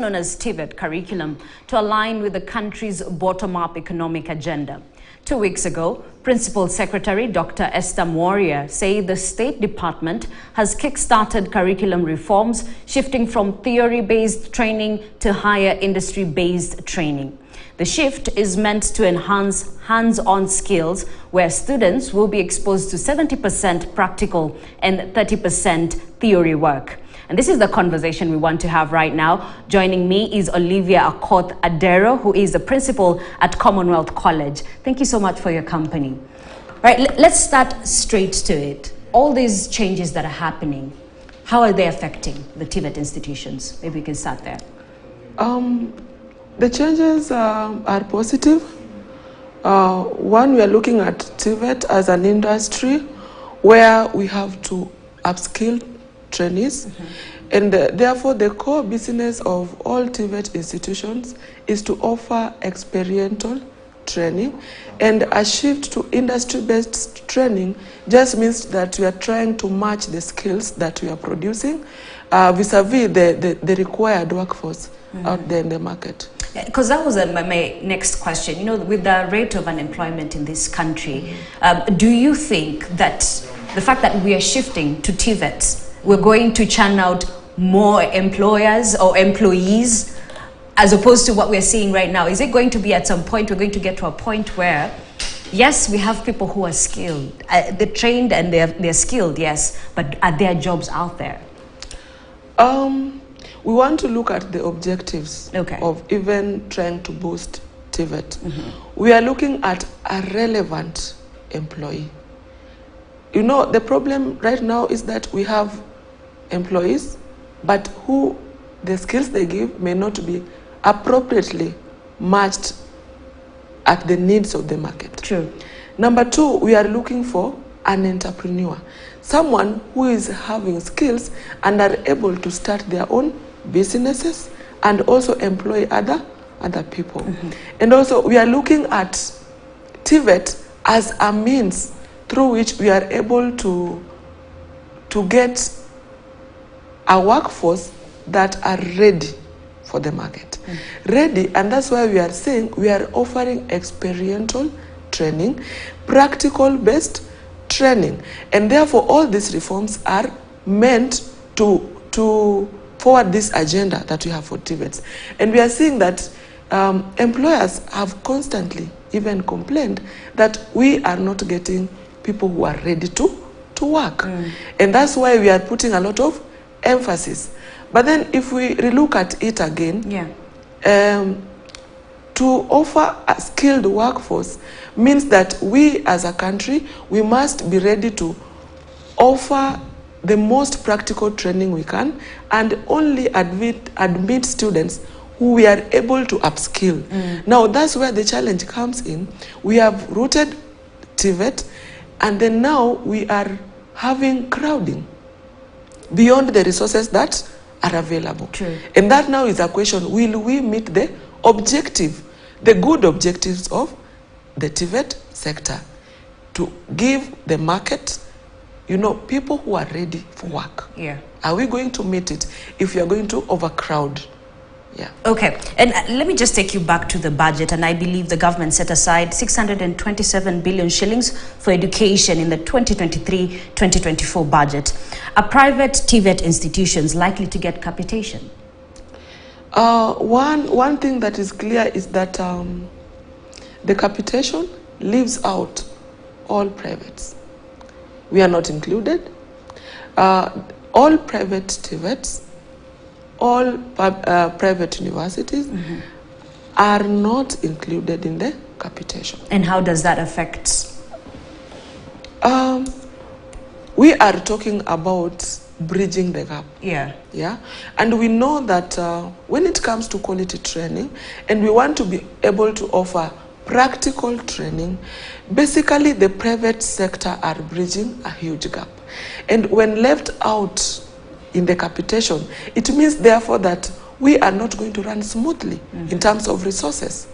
known as TVET curriculum to align with the country's bottom-up economic agenda. 2 weeks ago, Principal Secretary Dr. Esther Moria said the State Department has kick-started curriculum reforms, shifting from theory-based training to higher industry-based training. The shift is meant to enhance hands-on skills where students will be exposed to 70% practical and 30% theory work. And this is the conversation we want to have right now. Joining me is Olivia Akoth Adero, who is the principal at Commonwealth College. Thank you so much for your company. All right, let's start straight to it. All these changes that are happening, how are they affecting the TVET institutions? Maybe we can start there. The changes are positive. One, we are looking at TVET as an industry where we have to upskill trainees, and therefore the core business of all TVET institutions is to offer experiential training, and a shift to industry-based training just means that we are trying to match the skills that we are producing vis-a-vis the required workforce out there in the market. Because that was my next question. You know, with the rate of unemployment in this country, do you think that the fact that we are shifting to TVET, we're going to churn out more employers or employees as opposed to what we're seeing right now? Is it going to be at some point, we're going to get to a point where, yes, we have people who are skilled, they're trained and they're skilled, yes, but are there jobs out there? We want to look at the objectives of even trying to boost TVET. We are looking at a relevant employee. You know, the problem right now is that we have employees, but who the skills they give may not be appropriately matched at the needs of the market. True. Number two, we are looking for an entrepreneur, someone who is having skills and are able to start their own businesses and also employ other people. And also we are looking at TVET as a means through which we are able to get a workforce that are ready for the market. Ready, and that's why we are saying we are offering experiential training, practical-based training, and therefore all these reforms are meant to forward this agenda that we have for TVETs. And we are seeing that employers have constantly even complained that we are not getting people who are ready to work. And that's why we are putting a lot of emphasis. But then if we relook at it again, to offer a skilled workforce means that we as a country, we must be ready to offer the most practical training we can and only admit students who we are able to upskill. Now that's where the challenge comes in. We have rooted TVET, and then now we are having crowding beyond the resources that are available. True. And that now is a question, will we meet the objective, the good objectives of the TVET sector to give the market, you know, people who are ready for work? Are we going to meet it if we are going to overcrowd? Okay, and let me just take you back to the budget, and I believe the government set aside 627 billion shillings for education in the 2023-2024 budget. Are private TVET institutions likely to get capitation? One thing that is clear is that the capitation leaves out all privates. We are not included. All private TVETs, all private universities are not included in the capitation. And how does that affect? We are talking about bridging the gap. And we know that when it comes to quality training, and we want to be able to offer practical training, basically the private sector are bridging a huge gap. And when left out in the capitation, it means therefore that we are not going to run smoothly in terms of resources.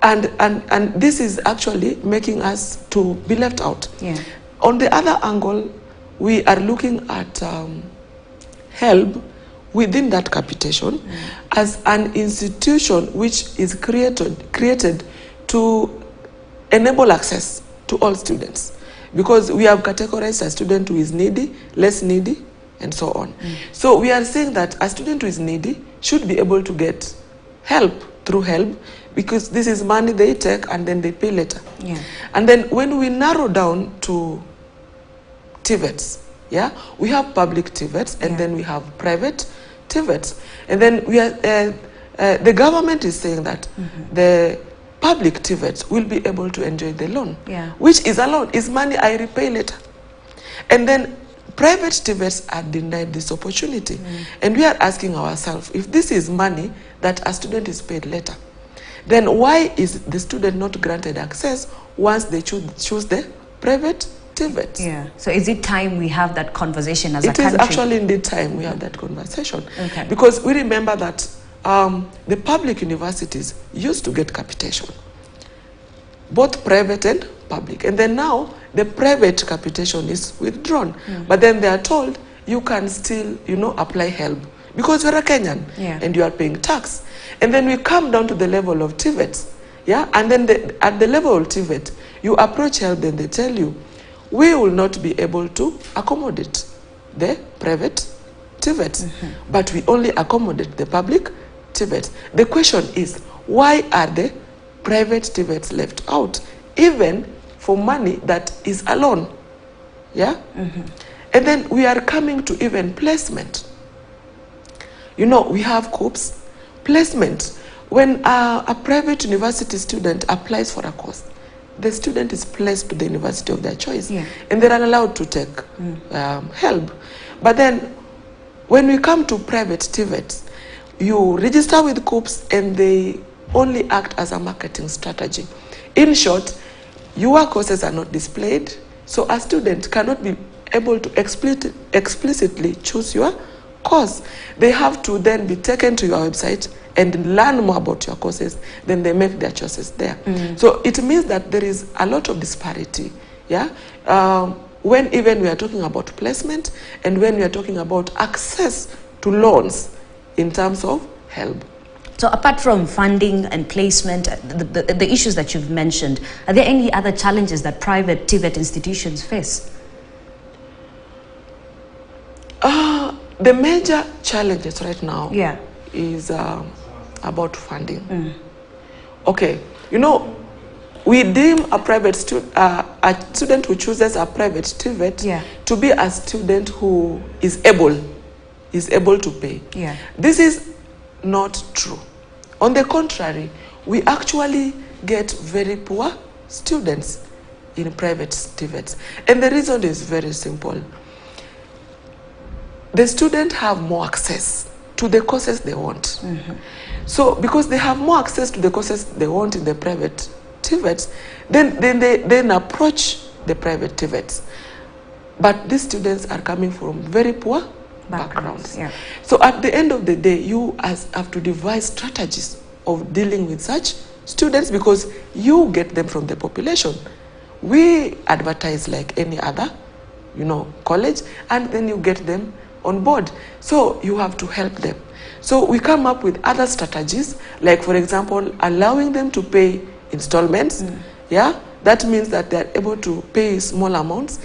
And this is actually making us to be left out. On the other angle, we are looking at HELB, within that capitation as an institution which is created to enable access to all students, because we have categorized a student who is needy, less needy, and so on. So we are saying that a student who is needy should be able to get help through help, because this is money they take and then they pay later. Yeah. And then when we narrow down to TVETs, yeah, we have public TVETs and then we have private TVETs. And then we are, the government is saying that the public TVETs will be able to enjoy the loan, which is a loan, is money I repay later. And then private TVETs are denied this opportunity. And we are asking ourselves, if this is money that a student is paid later, then why is the student not granted access once they choose the private TVET? Yeah. So is it time we have that conversation as a country? It is actually indeed time we have that conversation. Okay. Because we remember that the public universities used to get capitation, both private and public. And then now the private capitation is withdrawn. But then they are told you can still, apply help because you're a Kenyan and you are paying tax. And then we come down to the level of TVET. Yeah? And then at the level of TVET, you approach help, then they tell you, we will not be able to accommodate the private TVET, but we only accommodate the public TVET. The question is, why are the private TVETs left out, even for money that is a loan? Yeah? And then we are coming to even placement. We have COOPs, placement. When a private university student applies for a course, the student is placed to the university of their choice, and they are allowed to take help. But then when we come to private TVETs, you register with COOPs and they only act as a marketing strategy. In short, your courses are not displayed, so a student cannot be able to explicitly choose your course. They have to then be taken to your website and learn more about your courses, then they make their choices there. So it means that there is a lot of disparity, when even we are talking about placement and when we are talking about access to loans in terms of help. So apart from funding and placement, the issues that you've mentioned, are there any other challenges that private TVET institutions face? The major challenges right now is about funding. Okay, we deem a private a student who chooses a private TVET to be a student who is able to pay. This is not true. On the contrary, we actually get very poor students in private TVETs. And the reason is very simple. The students have more access to the courses they want. So because they have more access to the courses they want in the private TVETs, then they approach the private TVETs. But these students are coming from very poor backgrounds. So at the end of the day, you have to devise strategies of dealing with such students, because you get them from the population. We advertise like any other, college, and then you get them on board. So you have to help them. So we come up with other strategies, like for example, allowing them to pay installments. That means that they are able to pay small amounts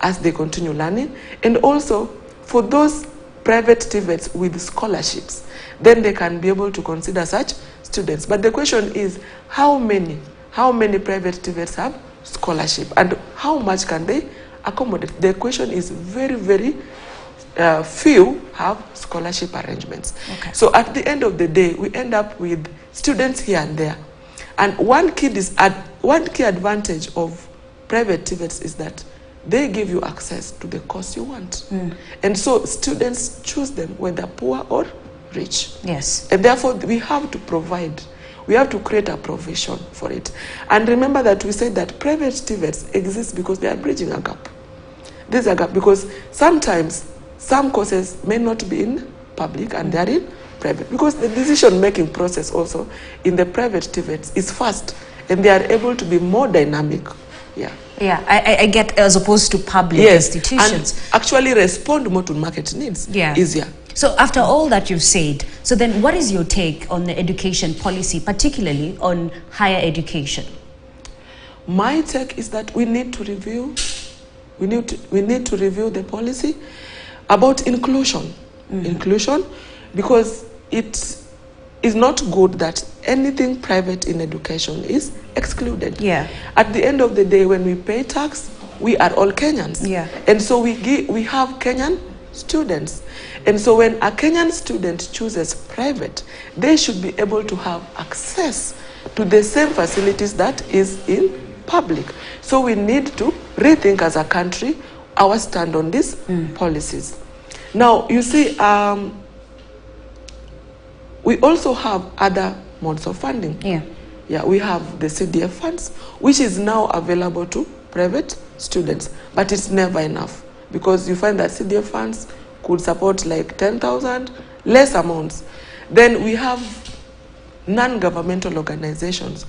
as they continue learning. And also for those private TVETs with scholarships, then they can be able to consider such students. But the question is, how many private TVETs have scholarship, and how much can they accommodate? The question is very, very few have scholarship arrangements. So at the end of the day, we end up with students here and there. And one key advantage of private TVETs is that they give you access to the course you want. And so students choose them whether poor or rich. And therefore we have to create a provision for it. And remember that we said that private TVETs exist because they are bridging a gap. There's a gap because sometimes some courses may not be in public and they are in private, because the decision-making process also in the private TVETs is fast and they are able to be more dynamic. I get, as opposed to public institutions. And actually respond more to market needs easier. So after all that you've said, so then what is your take on the education policy, particularly on higher education? My take is that we need to review, we need to review the policy about inclusion. Inclusion, because it is not good that anything private in education is excluded. Yeah. At the end of the day, when we pay tax, we are all Kenyans. Yeah. And so we have Kenyan students. And so when a Kenyan student chooses private, they should be able to have access to the same facilities that is in public. So we need to rethink as a country our stand on these policies. Now, you see, we also have other modes of funding. Yeah, we have the CDF funds, which is now available to private students, but it's never enough, because you find that CDF funds could support like 10,000, less amounts. Then we have non-governmental organizations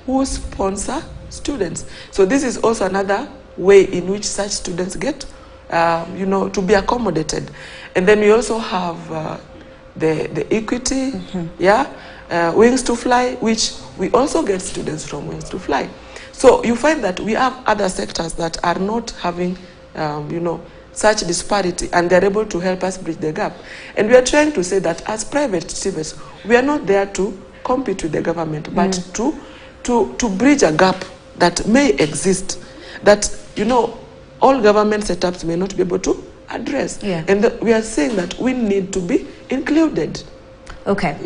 who sponsor students. So this is also another way in which such students get, to be accommodated. And then we also have the equity, Wings to Fly, which we also get students from Wings to Fly. So you find that we have other sectors that are not having, such disparity, and they're able to help us bridge the gap. And we are trying to say that as private TVETs, we are not there to compete with the government, but to bridge a gap that may exist, that, all government setups may not be able to address. And we are saying that we need to be included. Okay.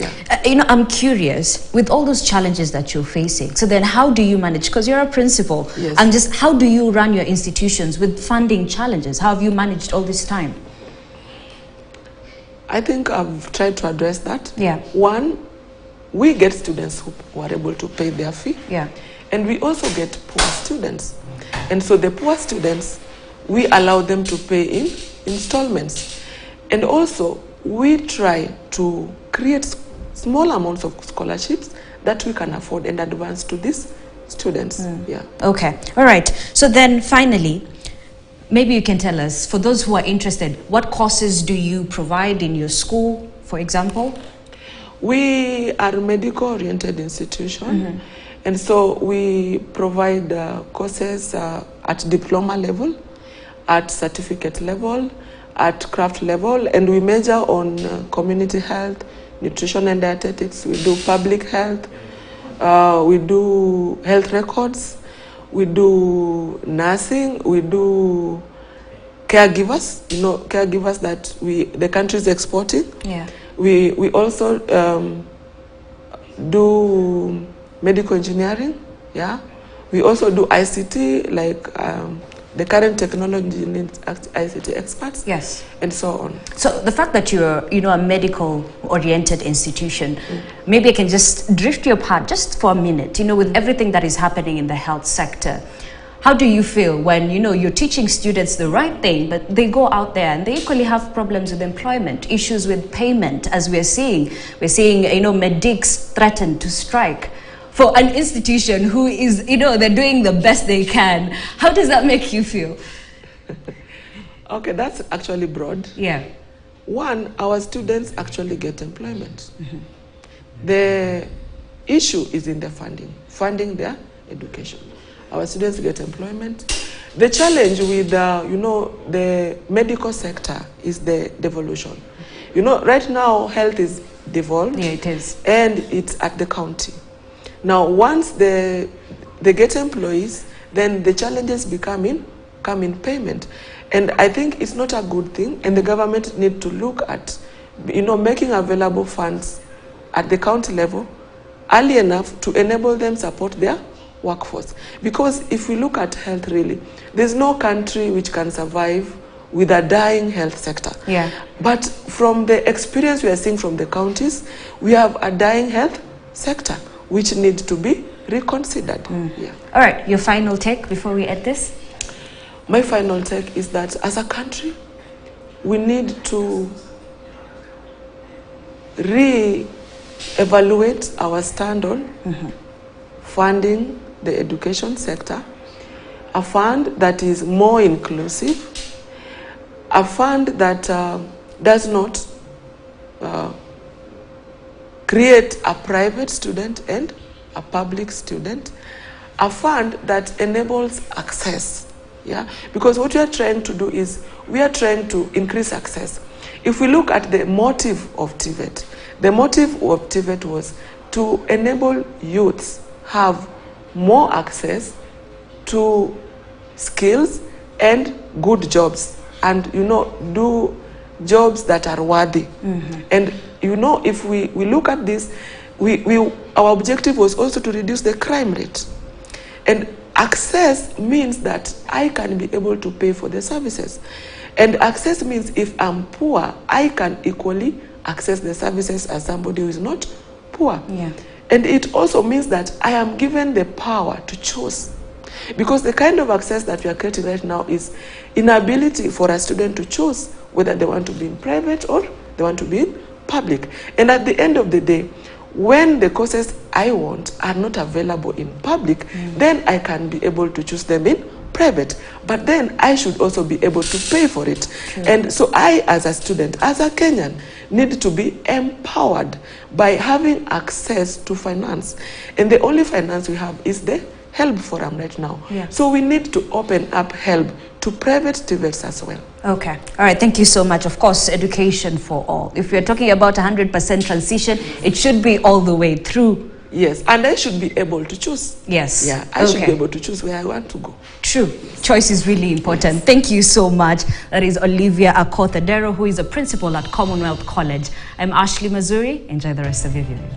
I'm curious, with all those challenges that you're facing, so then how do you manage? Because you're a principal. Yes. How do you run your institutions with funding challenges? How have you managed all this time? I think I've tried to address that. One, we get students who are able to pay their fee. And we also get poor students. And so the poor students, we allow them to pay in installments. And also, we try to create small amounts of scholarships that we can afford and advance to these students. Okay. All right. So then finally, maybe you can tell us, for those who are interested, what courses do you provide in your school, for example? We are a medical-oriented institution. And so we provide courses at diploma level, at certificate level, at craft level, and we major on community health, nutrition and dietetics. We do public health, we do health records, we do nursing, we do caregivers, caregivers that the country is exporting. We also do medical engineering. We also do ICT, like the current technology needs ICT experts. And so on. So the fact that you're, a medical-oriented institution, maybe I can just drift you apart just for a minute, with everything that is happening in the health sector. How do you feel when, you're teaching students the right thing, but they go out there and they equally have problems with employment, issues with payment, as we're seeing? We're seeing, medics threaten to strike. For an institution who is, they're doing the best they can, how does that make you feel? Okay, that's actually broad. One, our students actually get employment. The issue is in the funding their education. Our students get employment. The challenge with the medical sector is the devolution. Right now health is devolved. It is. And it's at the county. Now, once they get employees, then the challenges come in payment. And I think it's not a good thing, and the government need to look at, making available funds at the county level early enough to enable them support their workforce. Because if we look at health, really, there's no country which can survive with a dying health sector. But from the experience we are seeing from the counties, we have a dying health sector, which needs to be reconsidered. All right, your final take before we end this? My final take is that as a country, we need to re-evaluate our stand on funding the education sector, a fund that is more inclusive, a fund that does not create a private student and a public student, a fund that enables access. Yeah, because what we are trying to do is we are trying to increase access. If we look at the motive of TVET, the motive of TVET was to enable youths have more access to skills and good jobs, and do jobs that are worthy. And if we look at this, our objective was also to reduce the crime rate. And access means that I can be able to pay for the services. And access means if I'm poor, I can equally access the services as somebody who is not poor. Yeah. And it also means that I am given the power to choose. Because the kind of access that we are creating right now is inability for a student to choose whether they want to be in private or they want to be in public. And at the end of the day, when the courses I want are not available in public, then I can be able to choose them in private. But then I should also be able to pay for it. True. And so I, as a student, as a Kenyan, need to be empowered by having access to finance. And the only finance we have is the HELB forum right now. Yeah. So we need to open up HELB to private TVETs as well. Okay. All right. Thank you so much. Of course, education for all. If we're talking about 100% transition, it should be all the way through. Yes. And I should be able to choose. Yes. Yeah. I should be able to choose where I want to go. True. Choice is really important. Yes. Thank you so much. That is Olivia Akothadero, who is a principal at Commonwealth College. I'm Ashley Mazuri. Enjoy the rest of your viewing.